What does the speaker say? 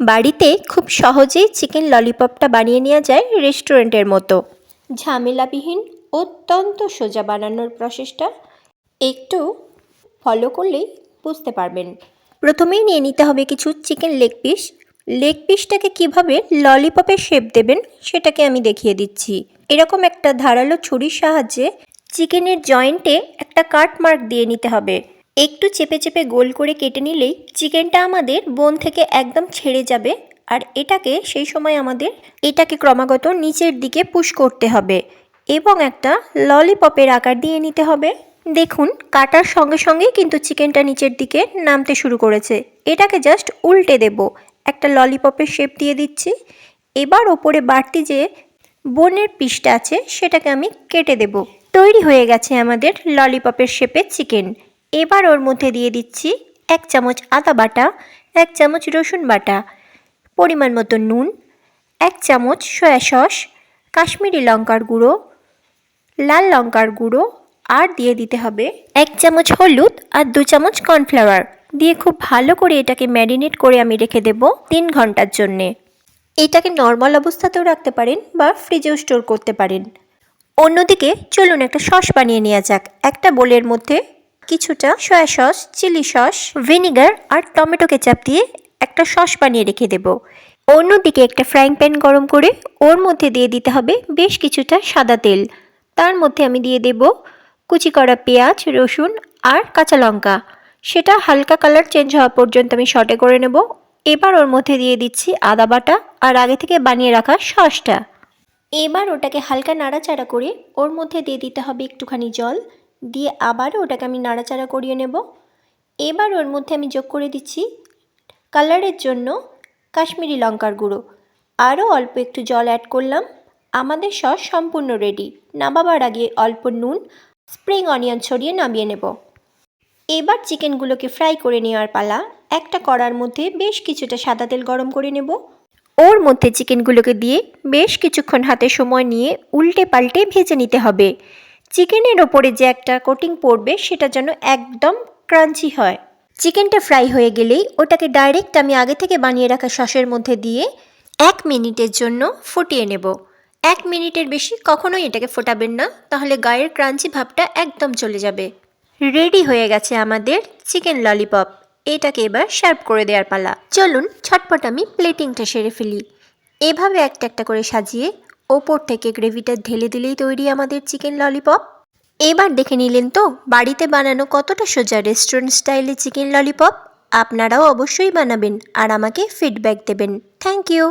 বাড়িতে খুব সহজেই চিকেন ললিপপটা বানিয়ে নেওয়া যায় রেস্টুরেন্টের মতো। ঝামেলাবিহীন, অত্যন্ত সোজা বানানোর প্রসেসটা একটু ফলো করলেই বুঝতে পারবেন। প্রথমেই নিয়ে নিতে হবে কিছু চিকেন লেগ পিস। লেগ পিসটাকে কীভাবে ললিপপের শেপ দেবেন সেটাকে আমি দেখিয়ে দিচ্ছি। এরকম একটা ধারালো ছুরির সাহায্যে চিকেনের জয়েন্টে একটা কাট মার্ক দিয়ে নিতে হবে। একটু চেপে চেপে গোল করে কেটে নিলেই চিকেনটা আমাদের বোন থেকে একদম ছেড়ে যাবে। আর সেই সময় আমাদের এটাকে ক্রমাগত নিচের দিকে পুশ করতে হবে এবং একটা ললিপপের আকার দিয়ে নিতে হবে। দেখুন, কাটার সঙ্গে সঙ্গেই কিন্তু চিকেনটা নিচের দিকে নামতে শুরু করেছে। এটাকে জাস্ট উল্টে দেব, একটা ললিপপের শেপ দিয়ে দিচ্ছি। এবার ওপরে বাড়তি যে বোনের পিসটা আছে সেটাকে আমি কেটে দেব। তৈরি হয়ে গেছে আমাদের ললিপপের শেপের চিকেন। এবার ওর মধ্যে দিয়ে দিচ্ছি 1 চামচ আদা বাটা, 1 চামচ রসুন বাটা, পরিমাণ মতো নুন, 1 চামচ সয়া সস, কাশ্মীরি লঙ্কার গুঁড়ো, লাল লঙ্কার গুঁড়ো, আর দিয়ে দিতে হবে 1 চামচ হলুদ আর 2 চামচ কর্নফ্লাওয়ার দিয়ে খুব ভালো করে এটাকে ম্যারিনেট করে আমি রেখে দেব 3 ঘন্টার জন্যে। এটাকে নর্মাল অবস্থাতেও রাখতে পারেন বা ফ্রিজেও স্টোর করতে পারেন। অন্যদিকে চলুন একটা সস বানিয়ে নেওয়া যাক। একটা বোলের মধ্যে কিছুটা soya sauce, chilli sauce, vinegar আর টমেটো কেচাপ দিয়ে একটা সস বানিয়ে রেখে দেব। অন্যদিকে একটা ফ্রাইং প্যান গরম করে ওর মধ্যে দিয়ে দিতে হবে বেশ কিছুটা সাদা তেল। তার মধ্যে আমি দিয়ে দেব কুচি করা পেঁয়াজ, রসুন আর কাঁচা লঙ্কা। সেটা হালকা কালার চেঞ্জ হওয়া পর্যন্ত আমি সটে করে নেব। এবার ওর মধ্যে দিয়ে দিচ্ছি আদা বাটা আর আগে থেকে বানিয়ে রাখা সসটা। এবার ওটাকে হালকা নাড়াচাড়া করে ওর মধ্যে দিয়ে দিতে হবে একটুখানি জল, দিয়ে আবারও ওটাকে আমি নাড়াচাড়া করিয়ে নেব। এবার ওর মধ্যে আমি যোগ করে দিচ্ছি কালারের জন্য কাশ্মীরি লঙ্কার গুঁড়ো। আরও অল্প একটু জল অ্যাড করলাম। আমাদের সস সম্পূর্ণ রেডি। নামাবার আগে অল্প নুন, স্প্রিং অনিয়ন ছড়িয়ে নামিয়ে নেব। এবার চিকেনগুলোকে ফ্রাই করে নেওয়ার পালা। একটা কড়ার মধ্যে বেশ কিছুটা সাদা তেল গরম করে নেব। ওর মধ্যে চিকেনগুলোকে দিয়ে বেশ কিছুক্ষণ হাতে সময় নিয়ে উল্টে পাল্টে ভেজে নিতে হবে। চিকেনের ওপরে যে একটা কোটিং পড়বে সেটা যেন একদম ক্রাঞ্চি হয়। চিকেনটা ফ্রাই হয়ে গেলেই ওটাকে ডাইরেক্ট আমি আগে থেকে বানিয়ে রাখা সসের মধ্যে দিয়ে 1 মিনিটের জন্য ফুটিয়ে নেব। 1 মিনিটের বেশি কখনোই এটাকে ফোটাবেন না, তাহলে গায়ের ক্রাঞ্চি ভাবটা একদম চলে যাবে। রেডি হয়ে গেছে আমাদের চিকেন ললিপপ। এটাকে এবার সার্ভ করে দেওয়ার পালা। চলুন ছটপট আমি প্লেটিংটা সেরে ফেলি। এভাবে একটা একটা করে সাজিয়ে ওপর থেকে গ্রেভিটা ঢেলে দিলেই তৈরি আমাদের চিকেন ললিপপ। এবার দেখে নিলেন তো বাড়িতে বানানো কতটা সোজা রেস্টুরেন্ট স্টাইলে চিকেন ললিপপ। আপনারাও অবশ্যই বানাবেন আর আমাকে ফিডব্যাক দেবেন। Thank you.